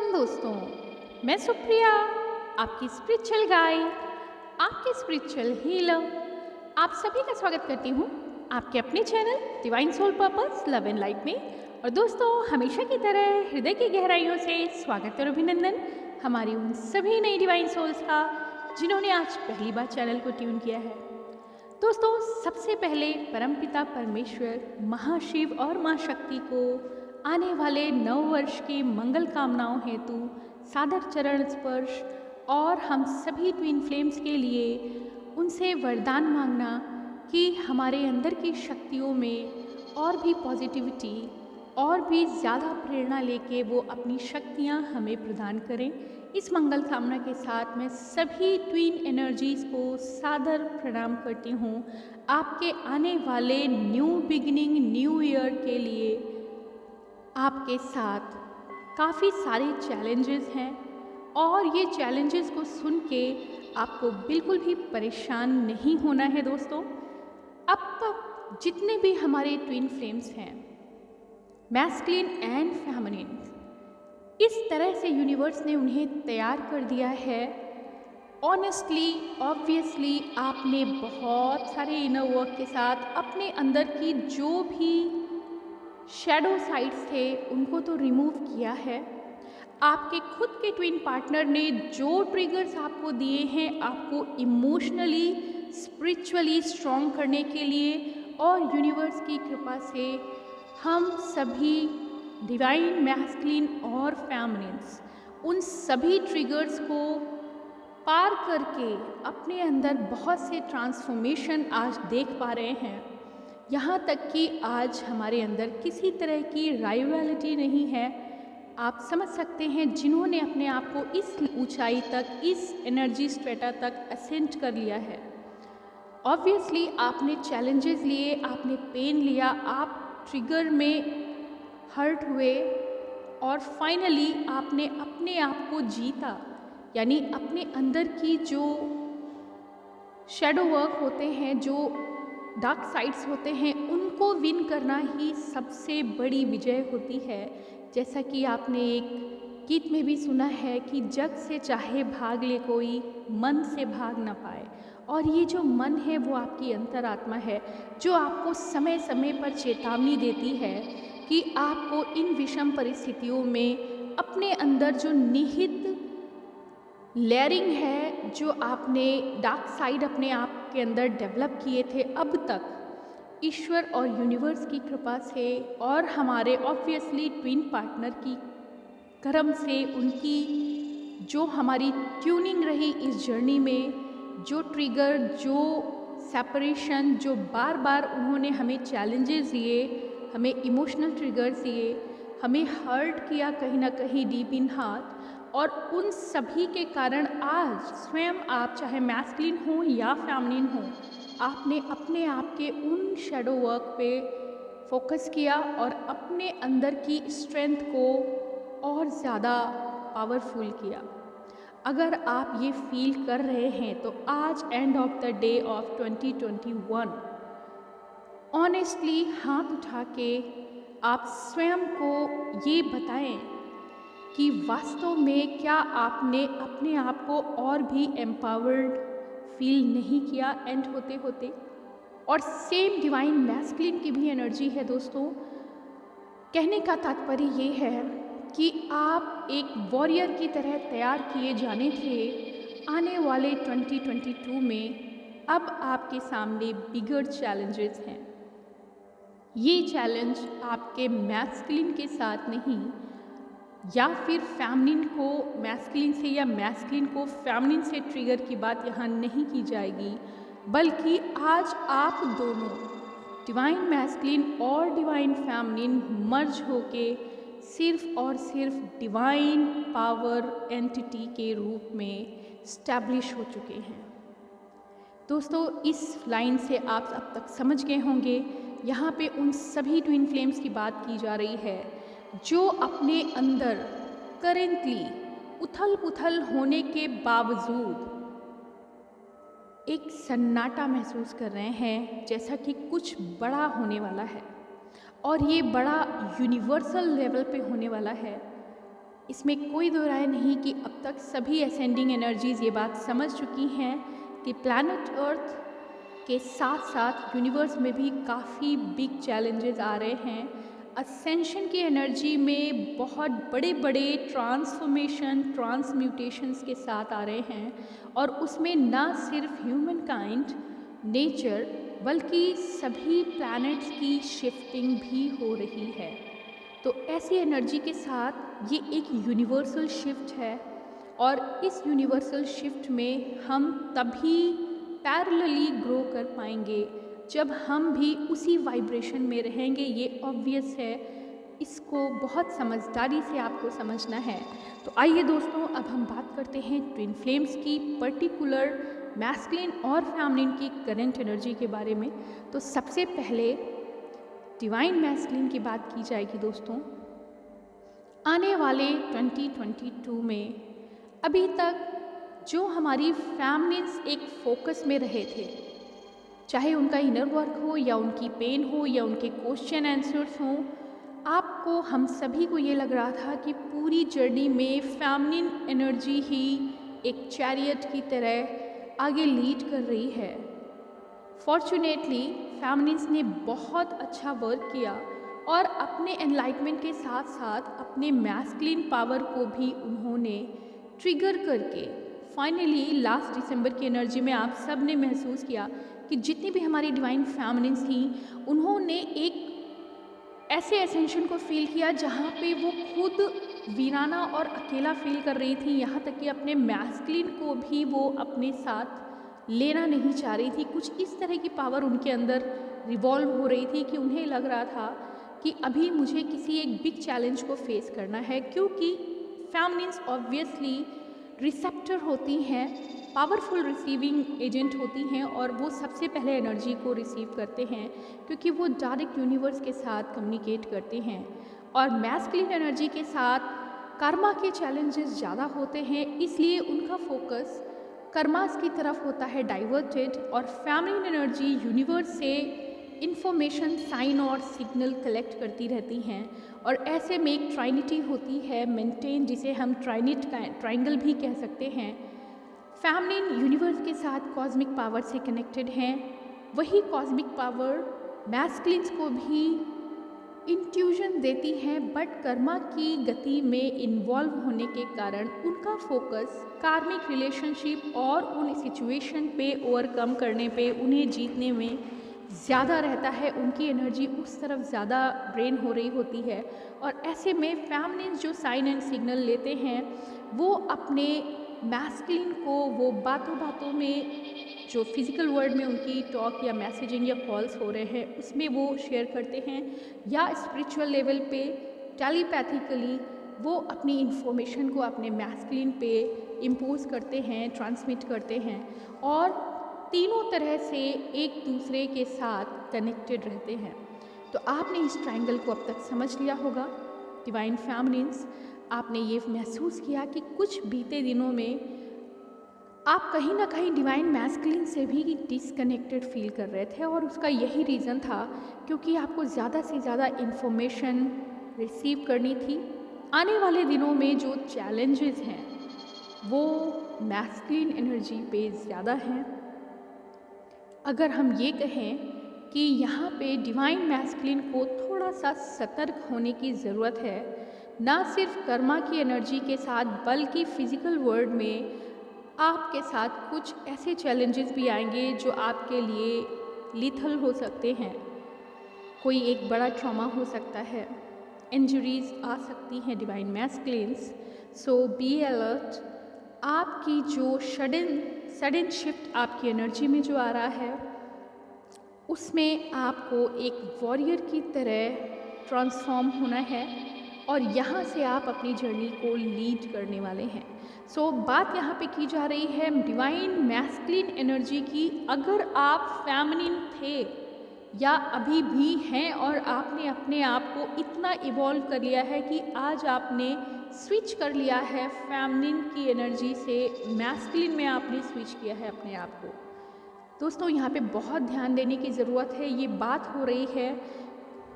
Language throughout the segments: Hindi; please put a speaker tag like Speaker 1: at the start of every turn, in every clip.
Speaker 1: नमस्कार दोस्तों, मैं सुप्रिया, आपकी स्पिरिचुअल गाइड, आपकी स्पिरिचुअल हीलर। आप सभी का स्वागत करती हूँ आपके अपने channel divine soul purpose love and light में। और दोस्तों, हमेशा की तरह हृदय की गहराइयों से स्वागत और अभिनंदन हमारी उन सभी नई डिवाइन सोल्स का जिन्होंने आज पहली बार चैनल को ट्यून किया है। दोस्तों, सबसे पहले परमपिता परमेश्वर, महाशिव और माँ शक्ति को आने वाले नव वर्ष की मंगल कामनाओं हेतु सादर चरण स्पर्श और हम सभी ट्विन फ्लेम्स के लिए उनसे वरदान मांगना कि हमारे अंदर की शक्तियों में और भी पॉजिटिविटी और भी ज़्यादा प्रेरणा लेके वो अपनी शक्तियाँ हमें प्रदान करें। इस मंगल कामना के साथ मैं सभी ट्विन एनर्जीज़ को सादर प्रणाम करती हूँ। आपके आने वाले न्यू बिगिनिंग न्यू ईयर के लिए आपके साथ काफ़ी सारे चैलेंजेस हैं और ये चैलेंजेस को सुन के आपको बिल्कुल भी परेशान नहीं होना है। दोस्तों, अब तक जितने भी हमारे ट्विन फ्लेम्स हैं, मैस्कुलिन एंड फेमिनिन, इस तरह से यूनिवर्स ने उन्हें तैयार कर दिया है। ऑनेस्टली, ऑब्वियसली आपने बहुत सारे इनर वर्क के साथ अपने अंदर की जो भी शैडो साइड्स थे उनको तो रिमूव किया है। आपके खुद के ट्विन पार्टनर ने जो ट्रिगर्स आपको दिए हैं आपको इमोशनली स्पिरिचुअली स्ट्रॉन्ग करने के लिए, और यूनिवर्स की कृपा से हम सभी डिवाइन मैस्कुलिन और फेमिनिन्स उन सभी ट्रिगर्स को पार करके अपने अंदर बहुत से ट्रांसफॉर्मेशन आज देख पा रहे हैं। यहाँ तक कि आज हमारे अंदर किसी तरह की राइवलिटी नहीं है। आप समझ सकते हैं, जिन्होंने अपने आप को इस ऊंचाई तक, इस एनर्जी स्ट्रेटा तक असेंड कर लिया है। ऑब्वियसली आपने चैलेंजेस लिए, आपने पेन लिया, आप ट्रिगर में हर्ट हुए और फाइनली आपने अपने आप को जीता। यानी अपने अंदर की जो शैडो वर्क होते हैं, जो डार्क साइड्स होते हैं, उनको विन करना ही सबसे बड़ी विजय होती है। जैसा कि आपने एक गीत में भी सुना है कि जग से चाहे भाग ले कोई, मन से भाग ना पाए। और ये जो मन है वो आपकी अंतरात्मा है, जो आपको समय समय पर चेतावनी देती है कि आपको इन विषम परिस्थितियों में अपने अंदर जो निहित लेयरिंग है, जो आपने डार्क साइड अपने आप के अंदर डेवलप किए थे अब तक, ईश्वर और यूनिवर्स की कृपा से और हमारे ऑब्वियसली ट्विन पार्टनर की कर्म से, उनकी जो हमारी ट्यूनिंग रही इस जर्नी में, जो ट्रिगर, जो सेपरेशन, जो बार बार उन्होंने हमें चैलेंजेस दिए, हमें इमोशनल ट्रिगर्स दिए, हमें हर्ट किया कहीं ना कहीं डीप इन हार्ट, और उन सभी के कारण आज स्वयं आप, चाहे मैस्कुलिन हो या फेमिनिन हो, आपने अपने आप के उन शैडो वर्क पे फोकस किया और अपने अंदर की स्ट्रेंथ को और ज़्यादा पावरफुल किया। अगर आप ये फील कर रहे हैं तो आज end of the day of 2021 honestly हाथ उठा के आप स्वयं को ये बताएं कि वास्तव में क्या आपने अपने आप को और भी एम्पावर्ड फील नहीं किया एंड होते होते। और सेम डिवाइन मैस्कुलिन की भी एनर्जी है। दोस्तों, कहने का तात्पर्य ये है कि आप एक वॉरियर की तरह तैयार किए जाने थे आने वाले 2022 में। अब आपके सामने बिगर चैलेंजेस हैं। ये चैलेंज आपके मैस्कुलिन के साथ नहीं, या फिर फेमिनिन को मैस्कुलिन से या मैस्कुलिन को फेमिनिन से ट्रिगर की बात यहाँ नहीं की जाएगी, बल्कि आज आप दोनों डिवाइन मैस्कुलिन और डिवाइन फेमिनिन मर्ज होके सिर्फ और सिर्फ डिवाइन पावर एंटिटी के रूप में स्टैब्लिश हो चुके हैं। दोस्तों, इस लाइन से आप अब तक समझ गए होंगे, यहाँ पे उन सभी ट्विन फ्लेम्स की बात की जा रही है जो अपने अंदर करेंटली उथल पुथल होने के बावजूद एक सन्नाटा महसूस कर रहे हैं, जैसा कि कुछ बड़ा होने वाला है और ये बड़ा यूनिवर्सल लेवल पे होने वाला है। इसमें कोई दो राय नहीं कि अब तक सभी असेंडिंग एनर्जीज़ ये बात समझ चुकी हैं कि प्लैनेट अर्थ के साथ साथ यूनिवर्स में भी काफ़ी बिग चैलेंजेस आ रहे हैं। असेंशन की एनर्जी में बहुत बड़े बड़े ट्रांसफॉर्मेशन ट्रांसम्यूटेशंस के साथ आ रहे हैं और उसमें ना सिर्फ ह्यूमन काइंड नेचर बल्कि सभी प्लैनेट्स की शिफ्टिंग भी हो रही है। तो ऐसी एनर्जी के साथ ये एक यूनिवर्सल शिफ्ट है और इस यूनिवर्सल शिफ्ट में हम तभी पैरेलली ग्रो कर पाएंगे जब हम भी उसी वाइब्रेशन में रहेंगे। ये ऑब्वियस है, इसको बहुत समझदारी से आपको समझना है। तो आइए दोस्तों, अब हम बात करते हैं ट्विन फ्लेम्स की, पर्टिकुलर मैस्कुलिन और फेमिनिन की करंट एनर्जी के बारे में। तो सबसे पहले डिवाइन मैस्कुलिन की बात की जाएगी दोस्तों। आने वाले 2022 में अभी तक जो हमारी फेमिनिन्स एक फोकस में रहे थे, चाहे उनका इनर वर्क हो या उनकी पेन हो या उनके क्वेश्चन आंसर्स हों, आपको हम सभी को ये लग रहा था कि पूरी जर्नी में फेमिनिन एनर्जी ही एक चैरियट की तरह आगे लीड कर रही है। फॉर्चुनेटली फेमिनिन्स ने बहुत अच्छा वर्क किया और अपने एनलाइटमेंट के साथ साथ अपने मैस्कुलिन पावर को भी उन्होंने ट्रिगर करके फाइनली लास्ट दिसंबर की एनर्जी में आप सब ने महसूस किया कि जितनी भी हमारी डिवाइन फेमिनिन्स थी, उन्होंने एक ऐसे एसेंशन को फील किया जहाँ पे वो खुद वीराना और अकेला फील कर रही थी। यहाँ तक कि अपने मैस्कुलिन को भी वो अपने साथ लेना नहीं चाह रही थी। कुछ इस तरह की पावर उनके अंदर रिवॉल्व हो रही थी कि उन्हें लग रहा था कि अभी मुझे किसी एक बिग चैलेंज को फेस करना है, क्योंकि फेमिनिन्स ऑब्वियसली रिसेप्टर होती हैं, पावरफुल रिसीविंग एजेंट होती हैं और वो सबसे पहले एनर्जी को रिसीव करते हैं क्योंकि वो डायरेक्ट यूनिवर्स के साथ कम्युनिकेट करते हैं। और मैस्कुलिन एनर्जी के साथ कर्मा के चैलेंजेस ज़्यादा होते हैं, इसलिए उनका फोकस कर्मास की तरफ होता है डाइवर्टेड। और फेमिनिन एनर्जी यूनिवर्स से इंफॉर्मेशन, साइन और सिग्नल कलेक्ट करती रहती हैं और ऐसे में एक ट्राइनिटी होती है मेंटेन, जिसे हम ट्राइंगल भी कह सकते हैं। फेमिनिन यूनिवर्स के साथ कॉस्मिक पावर से कनेक्टेड हैं, वही कॉस्मिक पावर मैस्कुलिन्स को भी इंट्यूजन देती हैं, बट कर्मा की गति में इन्वॉल्व होने के कारण उनका फोकस कार्मिक रिलेशनशिप और उन सिचुएशन पे ओवरकम करने पे, उन्हें जीतने में ज़्यादा रहता है। उनकी एनर्जी उस तरफ ज़्यादा ड्रेन हो रही होती है और ऐसे में फेमिनिन जो साइन एंड सिग्नल लेते हैं वो अपने मैस्कुलिन को वो बातों बातों में, जो फिज़िकल वर्ल्ड में उनकी टॉक या मैसेजिंग या कॉल्स हो रहे हैं उसमें वो शेयर करते हैं, या स्पिरिचुअल लेवल पे टेलीपैथिकली वो अपनी इन्फॉर्मेशन को अपने मैस्कुलिन पे इम्पोज करते हैं, ट्रांसमिट करते हैं और तीनों तरह से एक दूसरे के साथ कनेक्टेड रहते हैं। तो आपने इस ट्रायंगल को अब तक समझ लिया होगा। डिवाइन फेमिनिन्स, आपने ये महसूस किया कि कुछ बीते दिनों में आप कहीं ना कहीं डिवाइन मैस्कुलिन से भी डिसकनेक्टेड फील कर रहे थे और उसका यही रीज़न था क्योंकि आपको ज़्यादा से ज़्यादा इन्फॉर्मेशन रिसीव करनी थी। आने वाले दिनों में जो चैलेंजेस हैं वो मैस्कुलिन एनर्जी पे ज़्यादा हैं। अगर हम ये कहें कि यहाँ पे डिवाइन मैस्कुलिन को थोड़ा सा सतर्क होने की ज़रूरत है, ना सिर्फ कर्मा की एनर्जी के साथ बल्कि फिज़िकल वर्ल्ड में आपके साथ कुछ ऐसे चैलेंजेस भी आएंगे जो आपके लिए लीथल हो सकते हैं। कोई एक बड़ा ट्रॉमा हो सकता है, इंजरीज आ सकती हैं divine masculines, so be alert. आपकी जो सडन शिफ्ट आपकी एनर्जी में जो आ रहा है उसमें आपको एक वॉरियर की तरह ट्रांसफॉर्म होना है और यहाँ से आप अपनी जर्नी को लीड करने वाले हैं। सो बात यहाँ पे की जा रही है डिवाइन मैस्कुलिन एनर्जी की। अगर आप फेमिनिन थे या अभी भी हैं और आपने अपने आप को इतना इवॉल्व कर लिया है कि आज आपने स्विच कर लिया है फेमिनिन की एनर्जी से मैस्कुलिन में, आपने स्विच किया है अपने आप को। दोस्तों यहाँ पे बहुत ध्यान देने की ज़रूरत है। ये बात हो रही है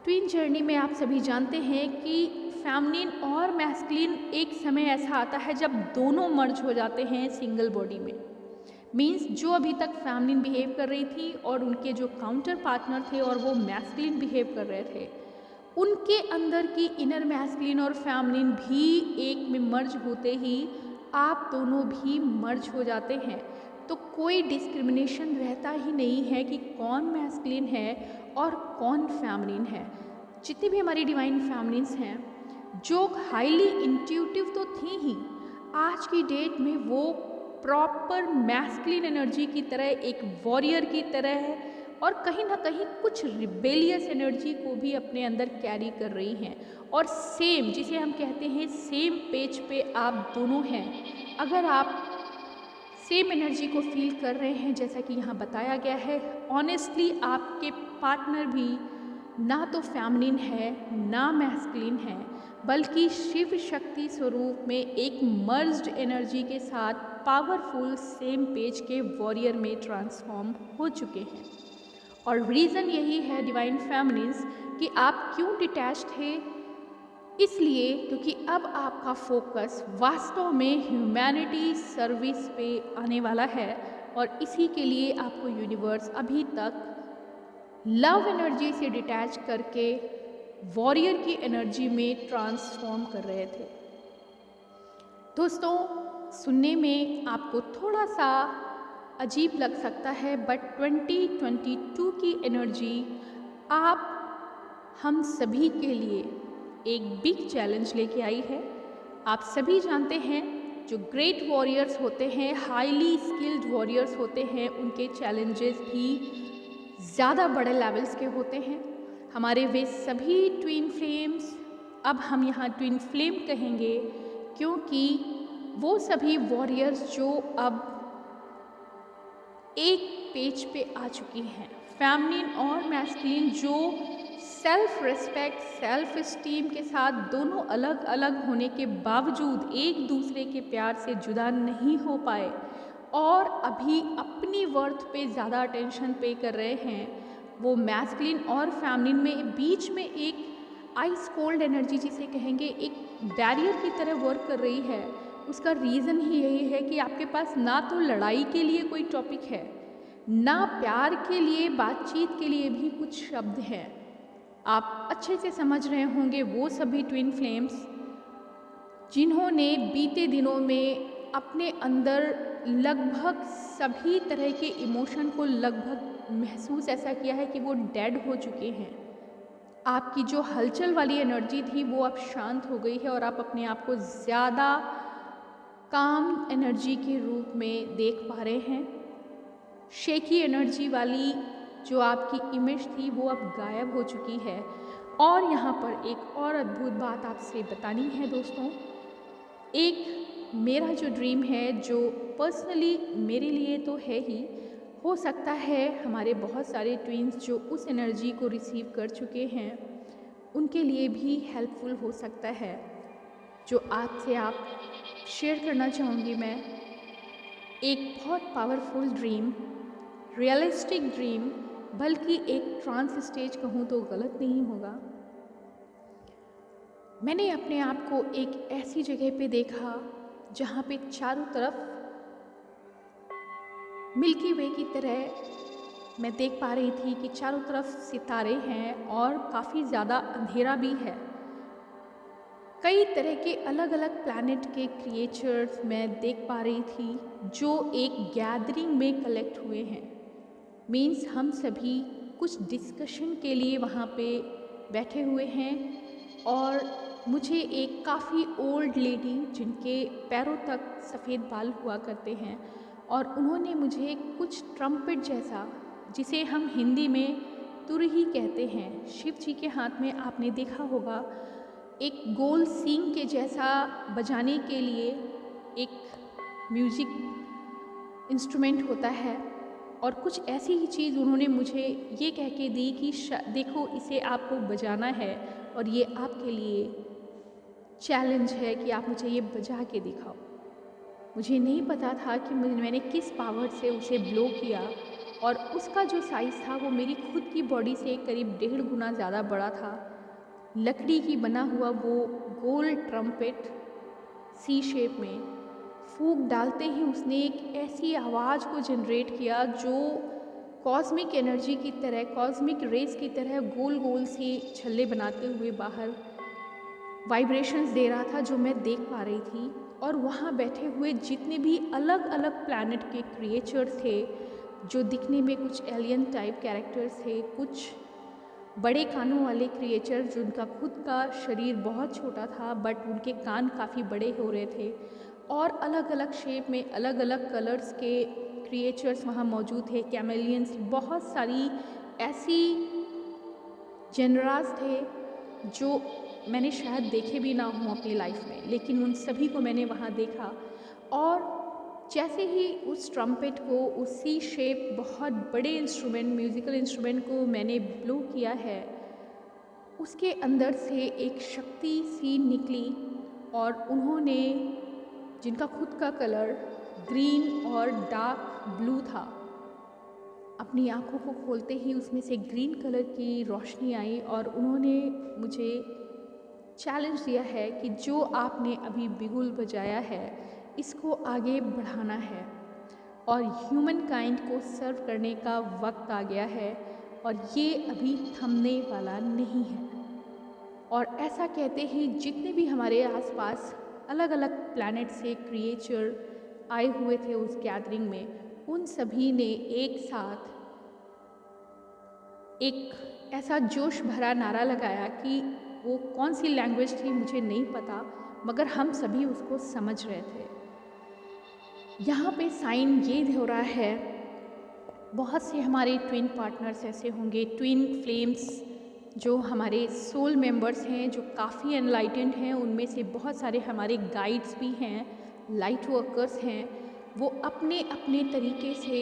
Speaker 1: ट्विन जर्नी में। आप सभी जानते हैं कि फेमिनिन और मैस्कुलिन एक समय ऐसा आता है जब दोनों मर्ज हो जाते हैं सिंगल बॉडी में। मीन्स जो अभी तक फेमिनिन बिहेव कर रही थी और उनके जो काउंटर पार्टनर थे और वो मैस्कुलिन बिहेव कर रहे थे, उनके अंदर की इनर मैस्कुलिन और फेमिनिन भी एक में मर्ज होते ही आप दोनों भी मर्ज हो जाते हैं। तो कोई डिस्क्रिमिनेशन रहता ही नहीं है कि कौन मैस्कुलिन है और कौन फेमिनिन है। जितनी भी हमारी डिवाइन फेमिनिन्स हैं जो हाईली इंट्यूटिव तो थी ही, आज की डेट में वो प्रॉपर मैस्कुलिन एनर्जी की तरह, एक वॉरियर की तरह है और कहीं ना कहीं कुछ रिबेलियस एनर्जी को भी अपने अंदर कैरी कर रही हैं। और सेम, जिसे हम कहते हैं सेम पेज पे आप दोनों हैं। अगर आप सेम एनर्जी को फील कर रहे हैं जैसा कि यहाँ बताया गया है, ऑनेस्टली आपके पार्टनर भी ना तो फेमिनिन है ना मैस्कुलिन है, बल्कि शिव शक्ति स्वरूप में एक मर्ज्ड एनर्जी के साथ पावरफुल सेम पेज के वॉरियर में ट्रांसफॉर्म हो चुके हैं। और रीज़न यही है डिवाइन फेमिनिन्स कि आप क्यों डिटैच थे, इसलिए क्योंकि अब आपका फोकस वास्तव में ह्यूमैनिटी सर्विस पे आने वाला है और इसी के लिए आपको यूनिवर्स अभी तक लव एनर्जी से डिटैच करके वॉरियर की एनर्जी में ट्रांसफॉर्म कर रहे थे। दोस्तों, सुनने में आपको थोड़ा सा अजीब लग सकता है, बट 2022 की एनर्जी आप हम सभी के लिए एक बिग चैलेंज लेके आई है। आप सभी जानते हैं जो ग्रेट वॉरियर्स होते हैं, हाईली स्किल्ड वॉरियर्स होते हैं, उनके चैलेंजेस भी ज़्यादा बड़े लेवल्स के होते हैं। हमारे वे सभी ट्विन फ्लेम्स, अब हम यहाँ ट्विन फ्लेम कहेंगे क्योंकि वो सभी वॉरियर्स जो अब एक पेज पे आ चुकी हैं, फेमिनिन और मैस्कुलिन, जो सेल्फ रिस्पेक्ट, सेल्फ इस्टीम के साथ दोनों अलग अलग होने के बावजूद एक दूसरे के प्यार से जुदा नहीं हो पाए और अभी अपनी वर्थ पे ज़्यादा अटेंशन पे कर रहे हैं। वो मैस्कुलिन और फेमिनिन में बीच में एक आइस कोल्ड एनर्जी, जिसे कहेंगे एक बैरियर की तरह वर्क कर रही है। उसका रीज़न ही यही है कि आपके पास ना तो लड़ाई के लिए कोई टॉपिक है, ना प्यार के लिए, बातचीत के लिए भी कुछ शब्द हैं। आप अच्छे से समझ रहे होंगे वो सभी ट्विन फ्लेम्स जिन्होंने बीते दिनों में अपने अंदर लगभग सभी तरह के इमोशन को लगभग महसूस ऐसा किया है कि वो डेड हो चुके हैं। आपकी जो हलचल वाली एनर्जी थी वो अब शांत हो गई है और आप अपने आप को ज़्यादा काम एनर्जी के रूप में देख पा रहे हैं। शेकी एनर्जी वाली जो आपकी इमेज थी वो अब गायब हो चुकी है। और यहाँ पर एक और अद्भुत बात आपसे बतानी है दोस्तों। एक मेरा जो ड्रीम है, जो पर्सनली मेरे लिए तो है ही, हो सकता है हमारे बहुत सारे ट्विन्स जो उस एनर्जी को रिसीव कर चुके हैं उनके लिए भी हेल्पफुल हो सकता है। जो आपसे आप शेयर करना चाहूँगी मैं, एक बहुत पावरफुल ड्रीम, रियलिस्टिक ड्रीम, बल्कि एक ट्रांस स्टेज कहूँ तो गलत नहीं होगा। मैंने अपने आप को एक ऐसी जगह पे देखा जहाँ पे चारों तरफ मिल्की वे की तरह मैं देख पा रही थी कि चारों तरफ सितारे हैं और काफ़ी ज़्यादा अंधेरा भी है। कई तरह के अलग अलग प्लैनेट के क्रिएचर्स मैं देख पा रही थी जो एक गैदरिंग में कलेक्ट हुए हैं। मीन्स हम सभी कुछ डिस्कशन के लिए वहाँ पे बैठे हुए हैं और मुझे एक काफ़ी ओल्ड लेडी, जिनके पैरों तक सफ़ेद बाल हुआ करते हैं, और उन्होंने मुझे कुछ ट्रम्पेट जैसा, जिसे हम हिंदी में तुरही कहते हैं, शिव जी के हाथ में आपने देखा होगा एक गोल सींग के जैसा बजाने के लिए एक म्यूज़िक इंस्ट्रूमेंट होता है, और कुछ ऐसी ही चीज़ उन्होंने मुझे ये कह के दी कि देखो इसे आपको बजाना है और ये आपके लिए चैलेंज है कि आप मुझे ये बजा के दिखाओ। मुझे नहीं पता था कि मैंने किस पावर से उसे ब्लो किया, और उसका जो साइज़ था वो मेरी खुद की बॉडी से करीब 1.5 गुना ज़्यादा बड़ा था। लकड़ी की बना हुआ वो गोल ट्रम्पेट सी शेप में फूंक डालते ही उसने एक ऐसी आवाज़ को जनरेट किया जो कॉस्मिक एनर्जी की तरह, कॉस्मिक रेस की तरह गोल गोल से छल्ले बनाते हुए बाहर वाइब्रेशंस दे रहा था, जो मैं देख पा रही थी। और वहाँ बैठे हुए जितने भी अलग अलग प्लैनेट के क्रिएचर्स थे, जो दिखने में कुछ एलियन टाइप कैरेक्टर्स थे, कुछ बड़े कानों वाले क्रिएचर जिनका खुद का शरीर बहुत छोटा था बट उनके कान काफ़ी बड़े हो रहे थे, और अलग अलग शेप में अलग अलग कलर्स के क्रिएचर्स वहाँ मौजूद थे, कैमेलियंस, बहुत सारी ऐसी जेनरास थे जो मैंने शायद देखे भी ना हों अपनी लाइफ में, लेकिन उन सभी को मैंने वहाँ देखा। और जैसे ही उस ट्रम्पेट को, उसी शेप बहुत बड़े इंस्ट्रूमेंट, म्यूज़िकल इंस्ट्रूमेंट को मैंने ब्लो किया है, उसके अंदर से एक शक्ति सी निकली और उन्होंने, जिनका खुद का कलर ग्रीन और डार्क ब्लू था, अपनी आँखों को खोलते ही उसमें से ग्रीन कलर की रोशनी आई और उन्होंने मुझे चैलेंज दिया है कि जो आपने अभी बिगुल बजाया है इसको आगे बढ़ाना है और ह्यूमन काइंड को सर्व करने का वक्त आ गया है और ये अभी थमने वाला नहीं है। और ऐसा कहते ही जितने भी हमारे आसपास अलग अलग प्लैनेट से क्रिएचर आए हुए थे उस गैदरिंग में, उन सभी ने एक साथ एक ऐसा जोश भरा नारा लगाया कि वो कौन सी लैंग्वेज थी मुझे नहीं पता, मगर हम सभी उसको समझ रहे थे। यहाँ पे साइन ये हो रहा है, बहुत से हमारे ट्विन पार्टनर्स ऐसे होंगे, ट्विन फ्लेम्स जो हमारे सोल मेंबर्स हैं, जो काफ़ी एनलाइटेंड हैं, उनमें से बहुत सारे हमारे गाइड्स भी हैं, लाइट वर्कर्स हैं। वो अपने अपने तरीके से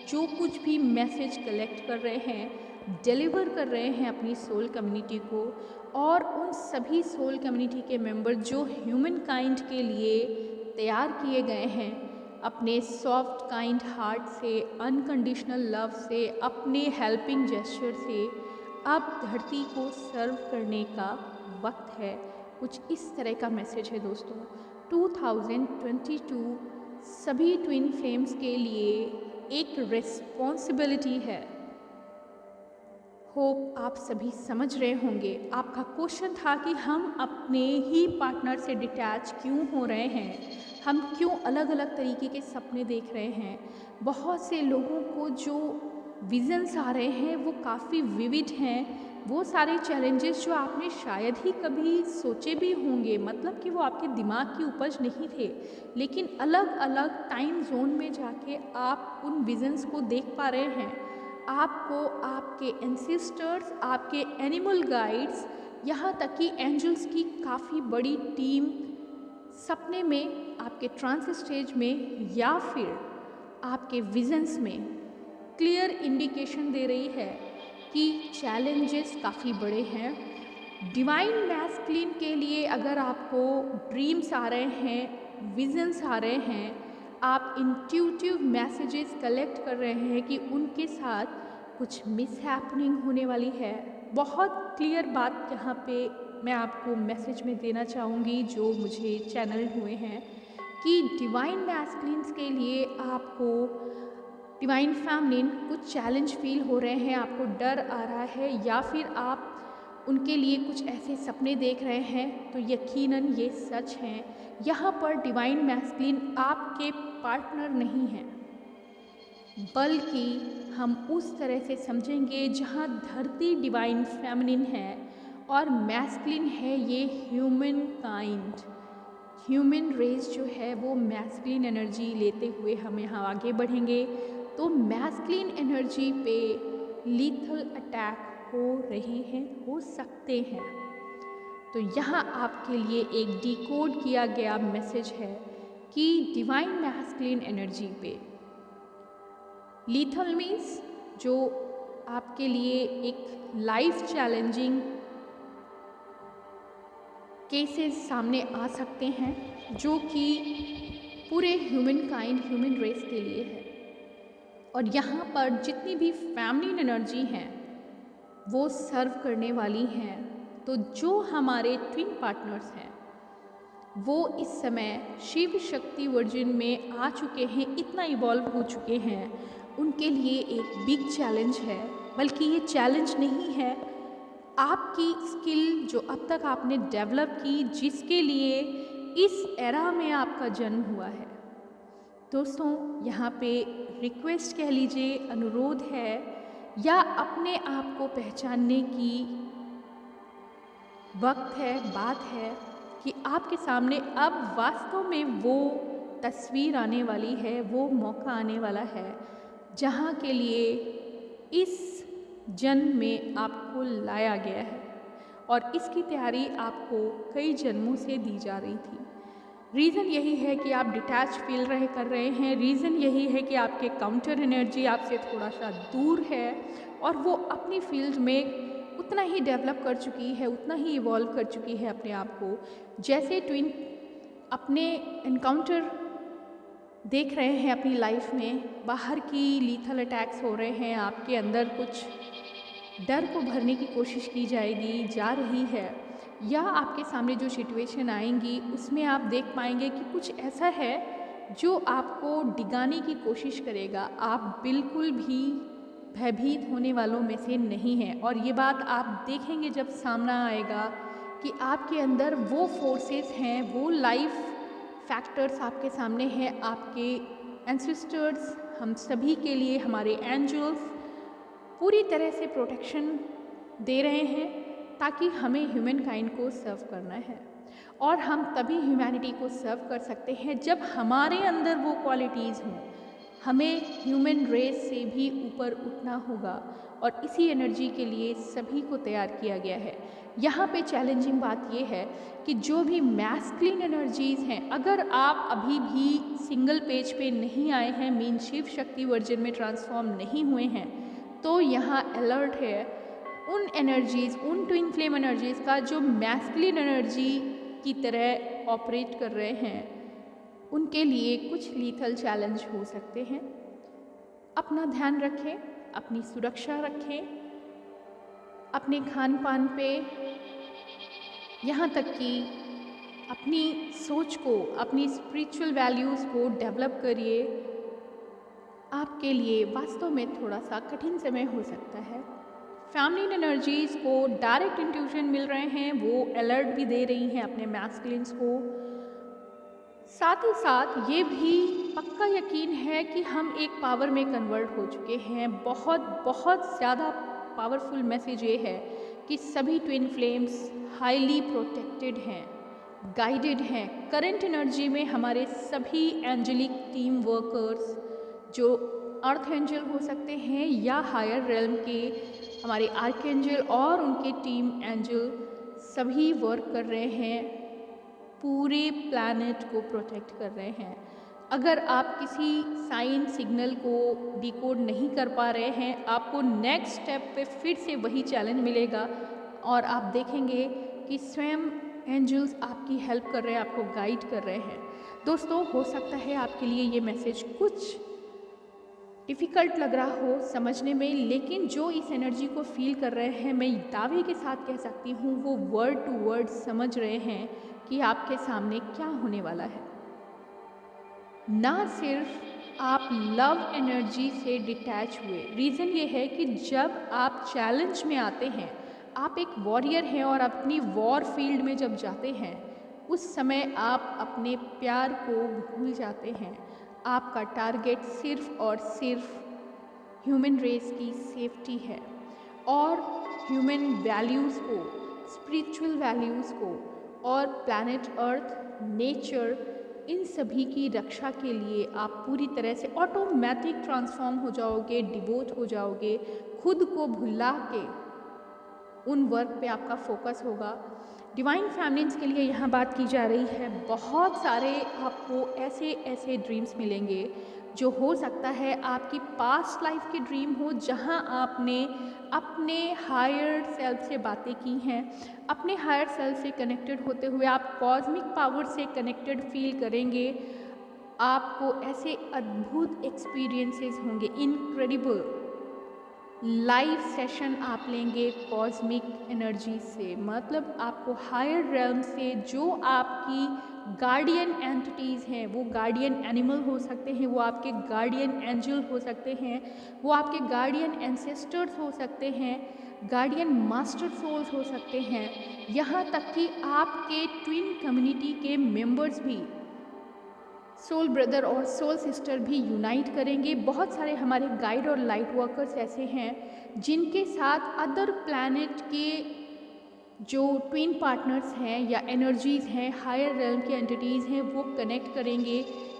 Speaker 1: जो कुछ भी मैसेज कलेक्ट कर रहे हैं, डिलीवर कर रहे हैं अपनी सोल कम्युनिटी को, और उन सभी सोल कम्युनिटी के मेंबर जो ह्यूमन काइंड के लिए तैयार किए गए हैं, अपने सॉफ्ट काइंड हार्ट से, अनकंडीशनल लव से, अपने हेल्पिंग जेस्चर से अब धरती को सर्व करने का वक्त है। कुछ इस तरह का मैसेज है दोस्तों। 2022 सभी ट्विन फ्लेम्स के लिए एक रिस्पॉन्सिबिलिटी है। होप आप सभी समझ रहे होंगे। आपका क्वेश्चन था कि हम अपने ही पार्टनर से डिटैच क्यों हो रहे हैं, हम क्यों अलग अलग तरीके के सपने देख रहे हैं। बहुत से लोगों को जो विजन्स आ रहे हैं वो काफ़ी विविड हैं, वो सारे चैलेंजेस जो आपने शायद ही कभी सोचे भी होंगे, मतलब कि वो आपके दिमाग की उपज नहीं थे, लेकिन अलग अलग टाइम जोन में जाके आप उन विजन्स को देख पा रहे हैं। आपको आपके एंसेस्टर्स, आपके एनिमल गाइड्स, यहाँ तक कि एंजल्स की काफ़ी बड़ी टीम सपने में, आपके ट्रांस स्टेज में या फिर आपके विजन्स में क्लियर इंडिकेशन दे रही है कि चैलेंजेस काफ़ी बड़े हैं। डिवाइन मैस्कुलिन के लिए अगर आपको ड्रीम्स आ रहे हैं, विजन्स आ रहे हैं, आप इंट्यूटिव मैसेजेस कलेक्ट कर रहे हैं कि उनके साथ कुछ मिसहैपनिंग होने वाली है, बहुत क्लियर बात यहाँ पे मैं आपको मैसेज में देना चाहूँगी जो मुझे चैनल हुए हैं कि डिवाइन मैस्कुलिन्स के लिए आपको डिवाइन फेमिनिन कुछ चैलेंज फील हो रहे हैं, आपको डर आ रहा है या फिर आप उनके लिए कुछ ऐसे सपने देख रहे हैं, तो यकीनन ये सच हैं। यहाँ पर डिवाइन मैस्कुलिन आपके पार्टनर नहीं हैं, बल्कि हम उस तरह से समझेंगे जहाँ धरती डिवाइन फेमिनिन है और मैस्कुलिन है ये ह्यूमन काइंड। ह्यूमन रेस जो है वो मैस्कुलिन एनर्जी लेते हुए हम यहाँ आगे बढ़ेंगे, तो मैस्कुलिन एनर्जी पे लीथल अटैक हो रहे हैं, हो सकते हैं। तो यहाँ आपके लिए एक डिकोड किया गया मैसेज है कि डिवाइन मैस्कुलिन एनर्जी पे लीथल मीन्स जो आपके लिए एक लाइफ चैलेंजिंग केसेस सामने आ सकते हैं, जो कि पूरे ह्यूमन काइंड, ह्यूमन रेस के लिए है। और यहाँ पर जितनी भी फेमिनिन एनर्जी हैं वो सर्व करने वाली हैं। तो जो हमारे ट्विन पार्टनर्स हैं वो इस समय शिव शक्ति वर्जन में आ चुके हैं, इतना इवॉल्व हो चुके हैं, उनके लिए एक बिग चैलेंज है। बल्कि ये चैलेंज नहीं है, आपकी स्किल जो अब तक आपने डेवलप की, जिसके लिए इस एरा में आपका जन्म हुआ है। दोस्तों, यहाँ पे रिक्वेस्ट कह लीजिए, अनुरोध है, या अपने आप को पहचानने की वक्त है, बात है कि आपके सामने अब वास्तव में वो तस्वीर आने वाली है, वो मौका आने वाला है जहाँ के लिए इस जन्म में आपको लाया गया है और इसकी तैयारी आपको कई जन्मों से दी जा रही थी। रीज़न यही है कि आप डिटैच फील कर रहे हैं। रीज़न यही है कि आपके काउंटर एनर्जी आपसे थोड़ा सा दूर है और वो अपनी फील्ड में उतना ही डेवलप कर चुकी है, उतना ही इवॉल्व कर चुकी है अपने आप को। जैसे ट्विन अपने एनकाउंटर देख रहे हैं अपनी लाइफ में, बाहर की लीथल अटैक्स हो रहे हैं, आपके अंदर कुछ डर को भरने की कोशिश की जाएगी, जा रही है, या आपके सामने जो सिचुएशन आएंगी उसमें आप देख पाएंगे कि कुछ ऐसा है जो आपको डिगाने की कोशिश करेगा। आप बिल्कुल भी भयभीत होने वालों में से नहीं हैं और ये बात आप देखेंगे जब सामना आएगा कि आपके अंदर वो फोर्सेस हैं, वो लाइफ फैक्टर्स आपके सामने हैं। आपके एंसेस्टर्स हम सभी के लिए, हमारे एंजल्स पूरी तरह से प्रोटेक्शन दे रहे हैं ताकि हमें ह्यूमन काइंड को सर्व करना है। और हम तभी ह्यूमैनिटी को सर्व कर सकते हैं जब हमारे अंदर वो क्वालिटीज़ हों। हमें ह्यूमन रेस से भी ऊपर उठना होगा और इसी एनर्जी के लिए सभी को तैयार किया गया है। यहाँ पे चैलेंजिंग बात ये है कि जो भी मैस्कुलिन एनर्जीज़ हैं, अगर आप अभी भी सिंगल पेज पे नहीं आए हैं, मीन शिव शक्ति वर्जन में ट्रांसफॉर्म नहीं हुए हैं, तो यहाँ अलर्ट है उन एनर्जीज़, उन ट्विन फ्लेम एनर्जीज़ का जो मैस्कुलिन एनर्जी की तरह ऑपरेट कर रहे हैं। उनके लिए कुछ लीथल चैलेंज हो सकते हैं। अपना ध्यान रखें, अपनी सुरक्षा रखें, अपने खान पान पे, यहाँ तक कि अपनी सोच को, अपनी स्पिरिचुअल वैल्यूज़ को डेवलप करिए। आपके लिए वास्तव में थोड़ा सा कठिन समय हो सकता है। फैमिली एनर्जीज़ को डायरेक्ट इंट्यूशन मिल रहे हैं, वो अलर्ट भी दे रही हैं अपने मैस्कुलिन्स को। साथ ही साथ ये भी पक्का यकीन है कि हम एक पावर में कन्वर्ट हो चुके हैं। बहुत बहुत ज़्यादा पावरफुल मैसेज ये है कि सभी ट्विन फ्लेम्स हाईली प्रोटेक्टेड हैं, गाइडेड हैं। करंट एनर्जी में हमारे सभी एंजेलिक टीम वर्कर्स, जो अर्थ एंजल हो सकते हैं या हायर रेल्म के हमारे आर्कएंजल और उनके टीम एंजल, सभी वर्क कर रहे हैं, पूरे प्लैनेट को प्रोटेक्ट कर रहे हैं। अगर आप किसी साइन सिग्नल को डिकोड नहीं कर पा रहे हैं, आपको नेक्स्ट स्टेप पे फिर से वही चैलेंज मिलेगा और आप देखेंगे कि स्वयं एंजल्स आपकी हेल्प कर रहे हैं, आपको गाइड कर रहे हैं। दोस्तों, हो सकता है आपके लिए ये मैसेज कुछ डिफ़िकल्ट लग रहा हो समझने में, लेकिन जो इस एनर्जी को फील कर रहे हैं, मैं दावे के साथ कह सकती हूँ, वो वर्ड टू वर्ड समझ रहे हैं कि आपके सामने क्या होने वाला है। ना सिर्फ आप लव एनर्जी से डिटैच हुए, रीज़न ये है कि जब आप चैलेंज में आते हैं, आप एक वॉरियर हैं और अपनी वॉर फील्ड में जब जाते हैं, उस समय आप अपने प्यार को भूल जाते हैं। आपका टारगेट सिर्फ और सिर्फ ह्यूमन रेस की सेफ्टी है और ह्यूमन वैल्यूज़ को, स्पिरिचुअल वैल्यूज़ को और प्लैनेट अर्थ, नेचर, इन सभी की रक्षा के लिए आप पूरी तरह से ऑटोमेटिक ट्रांसफॉर्म हो जाओगे, डिवोट हो जाओगे। खुद को भुला के उन वर्क पे आपका फोकस होगा। डिवाइन फैमिलीन्स के लिए यहाँ बात की जा रही है। बहुत सारे आपको ऐसे ऐसे ड्रीम्स मिलेंगे जो हो सकता है आपकी पास्ट लाइफ के ड्रीम हो, जहाँ आपने अपने हायर सेल्फ से बातें की हैं। अपने हायर सेल्फ से कनेक्टेड होते हुए आप कॉस्मिक पावर से कनेक्टेड फील करेंगे। आपको ऐसे अद्भुत एक्सपीरियंसेस होंगे, इनक्रेडिबल, लाइव सेशन आप लेंगे कॉस्मिक एनर्जी से, मतलब आपको हायर रेल्म से जो आपकी गार्डियन एंटिटीज़ हैं, वो गार्डियन एनिमल हो सकते हैं, वो आपके गार्डियन एंजल हो सकते हैं, वो आपके गार्डियन एंसेस्टर्स हो सकते हैं, गार्डियन मास्टर सोल्स हो सकते हैं, यहाँ तक कि आपके ट्विन कम्युनिटी के मेंबर्स भी, सोल ब्रदर और सोल सिस्टर भी यूनाइट करेंगे। बहुत सारे हमारे गाइड और लाइट वर्कर्स ऐसे हैं जिनके साथ अदर प्लैनेट के जो ट्विन पार्टनर्स हैं या एनर्जीज़ हैं, हायर रेल्म की एंटिटीज़ हैं, वो कनेक्ट करेंगे।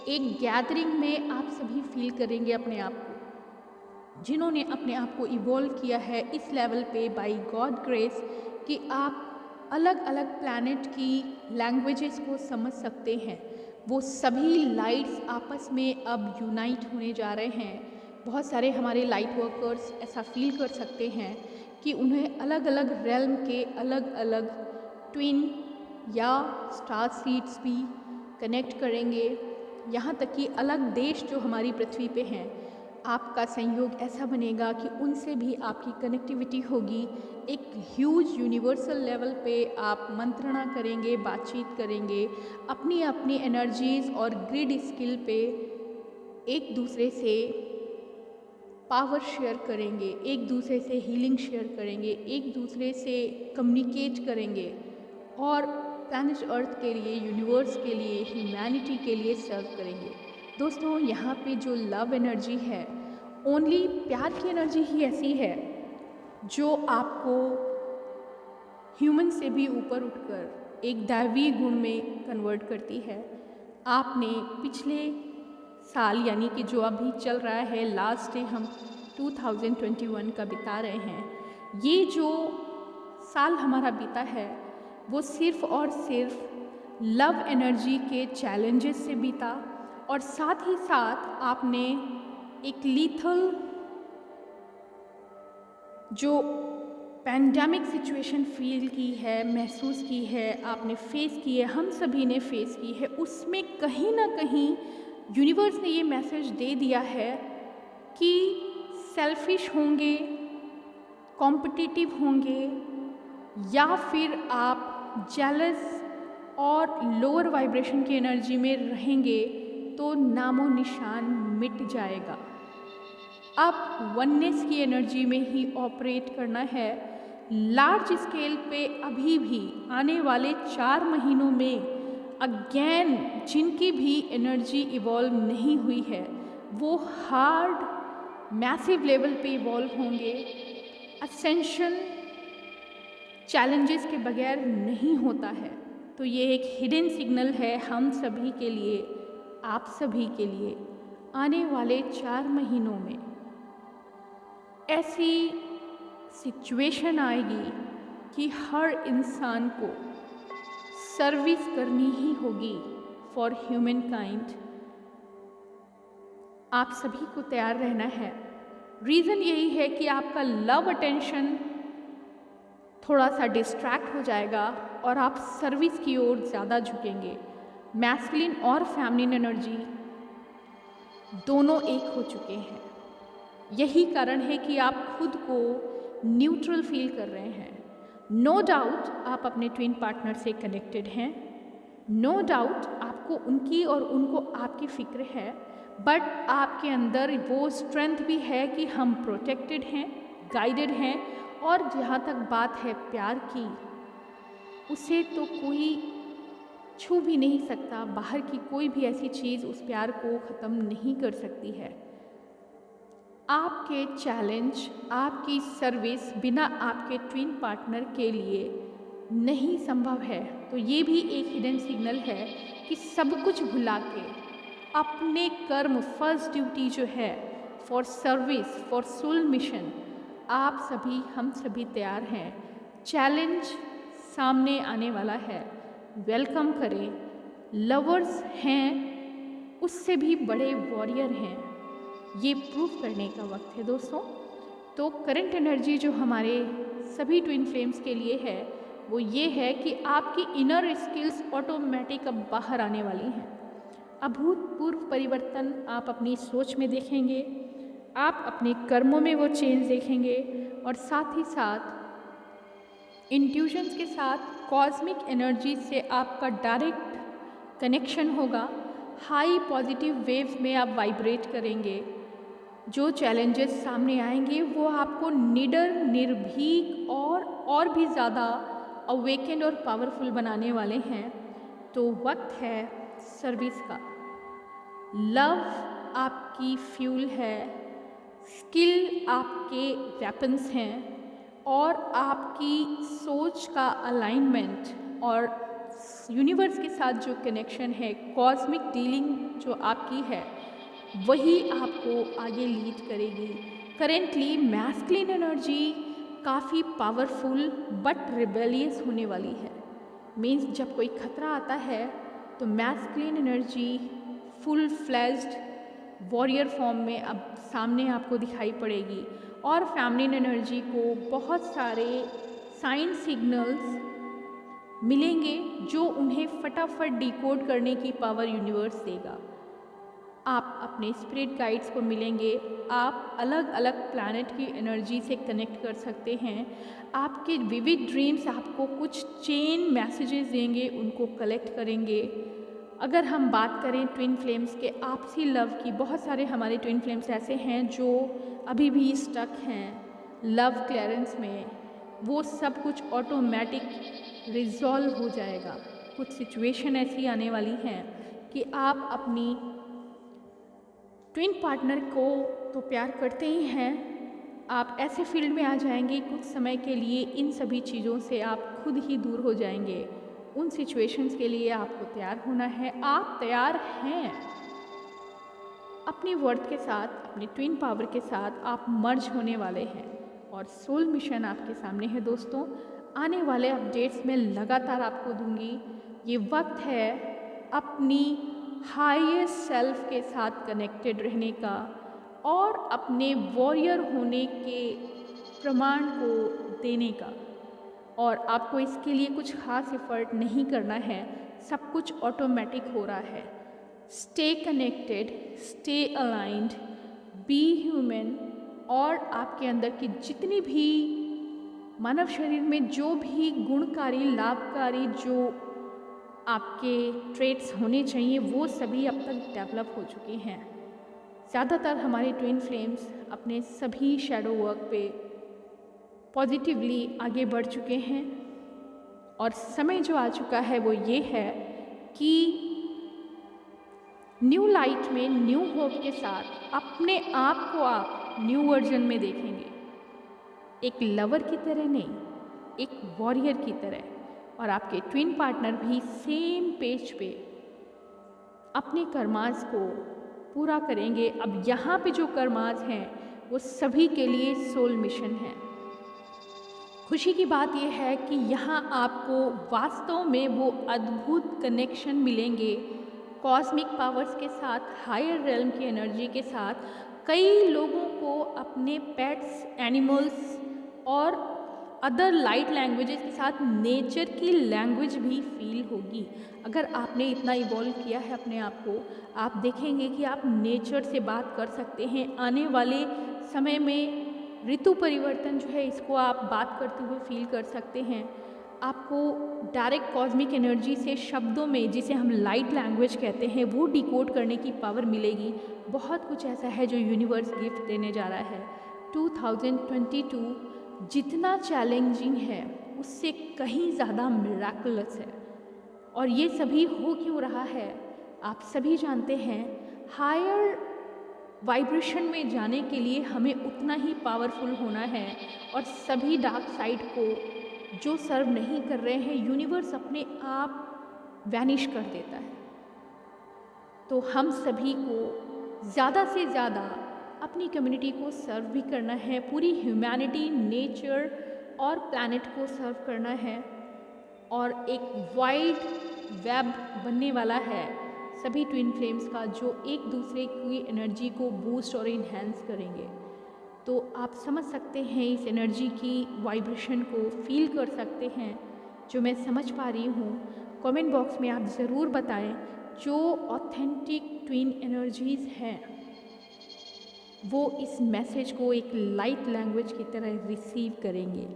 Speaker 1: एक गैदरिंग में आप सभी फील करेंगे अपने आप को, जिन्होंने अपने आप को इवॉल्व किया है इस लेवल पे बाय गॉड ग्रेस, कि आप अलग अलग प्लैनेट की लैंग्वेजेस को समझ सकते हैं। वो सभी लाइट्स आपस में अब यूनाइट होने जा रहे हैं। बहुत सारे हमारे लाइट वर्कर्स ऐसा फील कर सकते हैं कि उन्हें अलग अलग रेल्म के अलग अलग ट्विन या स्टार सीड्स भी कनेक्ट करेंगे। यहाँ तक कि अलग देश जो हमारी पृथ्वी पे हैं, आपका संयोग ऐसा बनेगा कि उनसे भी आपकी कनेक्टिविटी होगी। एक ह्यूज यूनिवर्सल लेवल पे आप मंत्रणा करेंगे, बातचीत करेंगे, अपनी अपनी एनर्जीज़ और ग्रिड स्किल पे एक दूसरे से पावर शेयर करेंगे, एक दूसरे से हीलिंग शेयर करेंगे, एक दूसरे से कम्युनिकेट करेंगे और प्लैनेट अर्थ के लिए, यूनिवर्स के लिए, ह्यूमैनिटी के लिए सर्व करेंगे। दोस्तों, यहाँ पे जो लव एनर्जी है, ओनली प्यार की एनर्जी ही ऐसी है जो आपको ह्यूमन से भी ऊपर उठकर एक दैवीय गुण में कन्वर्ट करती है। आपने पिछले साल, यानी कि जो अभी चल रहा है, लास्ट डे हम 2021 का बिता रहे हैं, ये जो साल हमारा बीता है वो सिर्फ़ और सिर्फ लव एनर्जी के चैलेंजेस से बीता, और साथ ही साथ आपने एक लीथल जो पैंडेमिक सिचुएशन फील की है, महसूस की है, आपने फेस की है, हम सभी ने फेस की है। उसमें कहीं ना कहीं यूनिवर्स ने ये मैसेज दे दिया है कि सेल्फिश होंगे, कॉम्पिटिटिव होंगे, या फिर आप जेलस और लोअर वाइब्रेशन की एनर्जी में रहेंगे तो नामो निशान मिट जाएगा। अब वननेस की एनर्जी में ही ऑपरेट करना है। लार्ज स्केल पे अभी भी आने वाले 4 महीनों में अगेन जिनकी भी एनर्जी इवॉल्व नहीं हुई है, वो हार्ड मैसिव लेवल पे इवॉल्व होंगे। असेंशन चैलेंजेस के बगैर नहीं होता है। तो ये एक हिडन सिग्नल है हम सभी के लिए, आप सभी के लिए। आने वाले 4 महीनों में ऐसी सिचुएशन आएगी कि हर इंसान को सर्विस करनी ही होगी फॉर ह्यूमन काइंड। आप सभी को तैयार रहना है। रीज़न यही है कि आपका लव अटेंशन थोड़ा सा डिस्ट्रैक्ट हो जाएगा और आप सर्विस की ओर ज़्यादा झुकेंगे। मैस्कुलिन और फेमिनिन एनर्जी दोनों एक हो चुके हैं। यही कारण है कि आप खुद को न्यूट्रल फील कर रहे हैं। नो डाउट आप अपने ट्विन पार्टनर से कनेक्टेड हैं, नो डाउट आपको उनकी और उनको आपकी फ़िक्र है, बट आपके अंदर वो स्ट्रेंथ भी है कि हम प्रोटेक्टेड हैं, गाइडेड हैं, और जहाँ तक बात है प्यार की, उसे तो कोई छू भी नहीं सकता। बाहर की कोई भी ऐसी चीज़ उस प्यार को ख़त्म नहीं कर सकती है। आपके चैलेंज, आपकी सर्विस बिना आपके ट्विन पार्टनर के लिए नहीं संभव है। तो ये भी एक हिडन सिग्नल है कि सब कुछ भुला के अपने कर्म, फर्स्ट ड्यूटी जो है for service, for soul mission, आप सभी, हम सभी तैयार हैं। चैलेंज सामने आने वाला है, वेलकम करें। लवर्स हैं, उससे भी बड़े वॉरियर हैं, ये प्रूव करने का वक्त है दोस्तों। तो करंट एनर्जी जो हमारे सभी ट्विन फ्लेम्स के लिए है वो ये है कि आपकी इनर स्किल्स ऑटोमेटिक अब बाहर आने वाली हैं। अभूतपूर्व परिवर्तन आप अपनी सोच में देखेंगे, आप अपने कर्मों में वो चेंज देखेंगे और साथ ही साथ इंट्यूशंस के साथ कॉस्मिक एनर्जी से आपका डायरेक्ट कनेक्शन होगा। हाई पॉजिटिव वेव्स में आप वाइब्रेट करेंगे। जो चैलेंजेस सामने आएंगे वो आपको निडर, निर्भीक और भी ज़्यादा अवेकेंड और पावरफुल बनाने वाले हैं। तो वक्त है सर्विस का। लव आपकी फ्यूल है, स्किल आपके वेपन्स हैं और आपकी सोच का अलाइनमेंट और यूनिवर्स के साथ जो कनेक्शन है, कॉस्मिक डीलिंग जो आपकी है, वही आपको आगे लीड करेगी। करेंटली मैस्कुलिन एनर्जी काफ़ी पावरफुल बट रिबेलियस होने वाली है। मीन्स जब कोई खतरा आता है तो masculine energy full fledged warrior form में अब सामने आपको दिखाई पड़ेगी और फेमिनिन एनर्जी को बहुत सारे साइन सिग्नल्स मिलेंगे जो उन्हें फटाफट डिकोड करने की पावर यूनिवर्स देगा। आप अपने स्पिरिट गाइड्स को मिलेंगे। आप अलग अलग प्लैनेट की एनर्जी से कनेक्ट कर सकते हैं। आपके विविड ड्रीम्स आपको कुछ चेन मैसेजेस देंगे, उनको कलेक्ट करेंगे। अगर हम बात करें ट्विन फ्लेम्स के आपसी लव की, बहुत सारे हमारे ट्विन फ्लेम्स ऐसे हैं जो अभी भी स्टक हैं लव क्लियरेंस में। वो सब कुछ ऑटोमेटिक रिजॉल्व हो जाएगा। कुछ सिचुएशन ऐसी आने वाली हैं कि आप अपनी ट्विन पार्टनर को तो प्यार करते ही हैं, आप ऐसे फील्ड में आ जाएंगे कुछ समय के लिए इन सभी चीज़ों से आप खुद ही दूर हो जाएंगे। उन सिचुएशंस के लिए आपको तैयार होना है। आप तैयार हैं। अपनी वर्थ के साथ, अपनी ट्विन पावर के साथ आप मर्ज होने वाले हैं और सोल मिशन आपके सामने है दोस्तों। आने वाले अपडेट्स में लगातार आपको दूंगी। ये वक्त है अपनी हाईएस्ट सेल्फ के साथ कनेक्टेड रहने का और अपने वॉरियर होने के प्रमाण को देने का। और आपको इसके लिए कुछ खास एफर्ट नहीं करना है, सब कुछ ऑटोमेटिक हो रहा है। Stay connected, stay aligned, be human और आपके अंदर की जितनी भी मानव शरीर में जो भी गुणकारी, लाभकारी जो आपके ट्रेट्स होने चाहिए वो सभी अब तक डेवलप हो चुके हैं। ज़्यादातर हमारे ट्विन फ्लेम्स अपने सभी शैडो वर्क पे पॉजिटिवली आगे बढ़ चुके हैं और समय जो आ चुका है वो ये है कि न्यू लाइट में, न्यू होप के साथ अपने आप को आप न्यू वर्जन में देखेंगे। एक लवर की तरह नहीं, एक वॉरियर की तरह। और आपके ट्विन पार्टनर भी सेम पेज पे अपने कर्मास को पूरा करेंगे। अब यहाँ पे जो कर्मास हैं वो सभी के लिए सोल मिशन है। खुशी की बात यह है कि यहाँ आपको वास्तव में वो अद्भुत कनेक्शन मिलेंगे कॉस्मिक पावर्स के साथ, हायर रेल्म की एनर्जी के साथ। कई लोगों को अपने पेट्स, एनिमल्स और अदर लाइट लैंग्वेजेस के साथ नेचर की लैंग्वेज भी फील होगी। अगर आपने इतना इवॉल्व किया है अपने आप को, आप देखेंगे कि आप नेचर से बात कर सकते हैं। आने वाले समय में ऋतु परिवर्तन जो है इसको आप बात करते हुए फील कर सकते हैं। आपको डायरेक्ट कॉस्मिक एनर्जी से शब्दों में, जिसे हम लाइट लैंग्वेज कहते हैं, वो डिकोड करने की पावर मिलेगी। बहुत कुछ ऐसा है जो यूनिवर्स गिफ्ट देने जा रहा है। 2022 जितना चैलेंजिंग है उससे कहीं ज़्यादा मिराकुलस है। और ये सभी हो क्यों रहा है? आप सभी जानते हैं, हायर वाइब्रेशन में जाने के लिए हमें उतना ही पावरफुल होना है। और सभी डार्क साइड को जो सर्व नहीं कर रहे हैं, यूनिवर्स अपने आप वैनिश कर देता है। तो हम सभी को ज़्यादा से ज़्यादा अपनी कम्युनिटी को सर्व भी करना है, पूरी ह्यूमैनिटी, नेचर और प्लैनेट को सर्व करना है। और एक वाइड वेब बनने वाला है सभी ट्विन फ्लेम्स का, जो एक दूसरे की एनर्जी को बूस्ट और इन्हेंस करेंगे। तो आप समझ सकते हैं, इस एनर्जी की वाइब्रेशन को फील कर सकते हैं। जो मैं समझ पा रही हूँ, कमेंट बॉक्स में आप ज़रूर बताएं जो ऑथेंटिक ट्विन एनर्जीज़ हैं। वो इस मैसेज को एक लाइट लैंग्वेज की तरह रिसीव करेंगे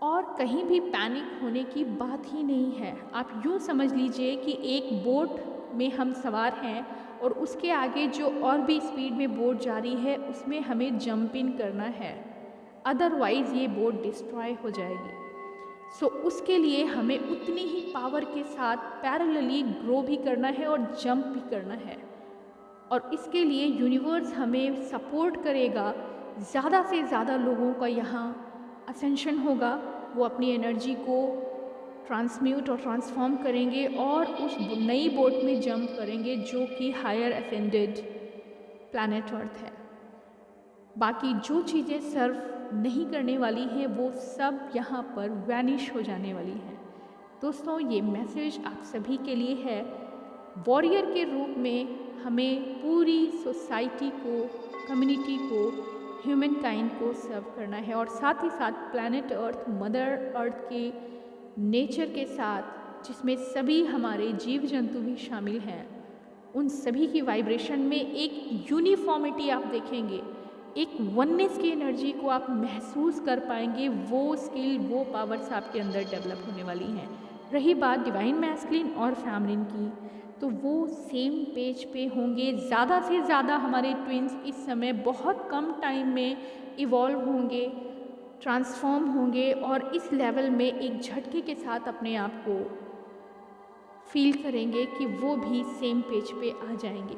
Speaker 1: और कहीं भी पैनिक होने की बात ही नहीं है। आप यूँ समझ लीजिए कि एक बोट में हम सवार हैं और उसके आगे जो और भी स्पीड में बोट जा रही है उसमें हमें जंप इन करना है, अदरवाइज़ ये बोट डिस्ट्रॉय हो जाएगी। सो उसके लिए हमें उतनी ही पावर के साथ पैरेलली ग्रो भी करना है और जंप भी करना है, और इसके लिए यूनिवर्स हमें सपोर्ट करेगा। ज़्यादा से ज़्यादा लोगों का यहाँ असेंशन होगा, वो अपनी एनर्जी को ट्रांसम्यूट और ट्रांसफॉर्म करेंगे और उस नई बोट में जंप करेंगे जो कि हायर असेंडेड प्लैनेट अर्थ है। बाकी जो चीज़ें सर्व नहीं करने वाली हैं वो सब यहाँ पर वैनिश हो जाने वाली हैं। दोस्तों, ये मैसेज आप सभी के लिए है। वॉरियर के रूप में हमें पूरी सोसाइटी को, कम्युनिटी को, ह्यूमन काइंड को सर्व करना है और साथ ही साथ प्लैनेट अर्थ, मदर अर्थ के नेचर के साथ, जिसमें सभी हमारे जीव जंतु भी शामिल हैं, उन सभी की वाइब्रेशन में एक यूनिफॉर्मिटी आप देखेंगे, एक वननेस की एनर्जी को आप महसूस कर पाएंगे। वो स्किल, वो पावर्स आपके अंदर डेवलप होने वाली हैं। रही बात डिवाइन मैस्कुलिन और फेमिनिन की, तो वो सेम पेज पे होंगे। ज़्यादा से ज़्यादा हमारे ट्विन्स इस समय बहुत कम टाइम में इवॉल्व होंगे, ट्रांसफॉर्म होंगे और इस लेवल में एक झटके के साथ अपने आप को फील करेंगे कि वो भी सेम पेज पे आ जाएंगे।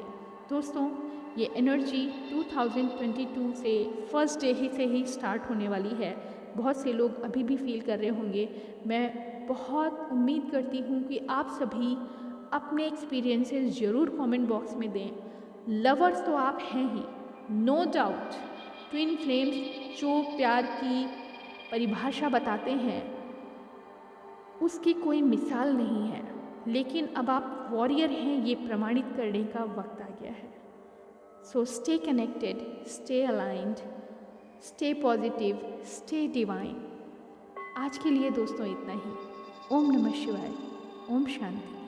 Speaker 1: दोस्तों, ये एनर्जी 2022 से फर्स्ट डे ही से ही स्टार्ट होने वाली है। बहुत से लोग अभी भी फील कर रहे होंगे। मैं बहुत उम्मीद करती हूँ कि आप सभी अपने एक्सपीरियंसेस ज़रूर कमेंट बॉक्स में दें। लवर्स तो आप हैं ही, नो डाउट। ट्विन फ्लेम्स जो प्यार की परिभाषा बताते हैं उसकी कोई मिसाल नहीं है, लेकिन अब आप वॉरियर हैं ये प्रमाणित करने का वक्त आ गया है। So stay connected, stay aligned, stay positive, stay divine. आज के लिए दोस्तों इतना ही। ओम नमः शिवाय, ओम शांति।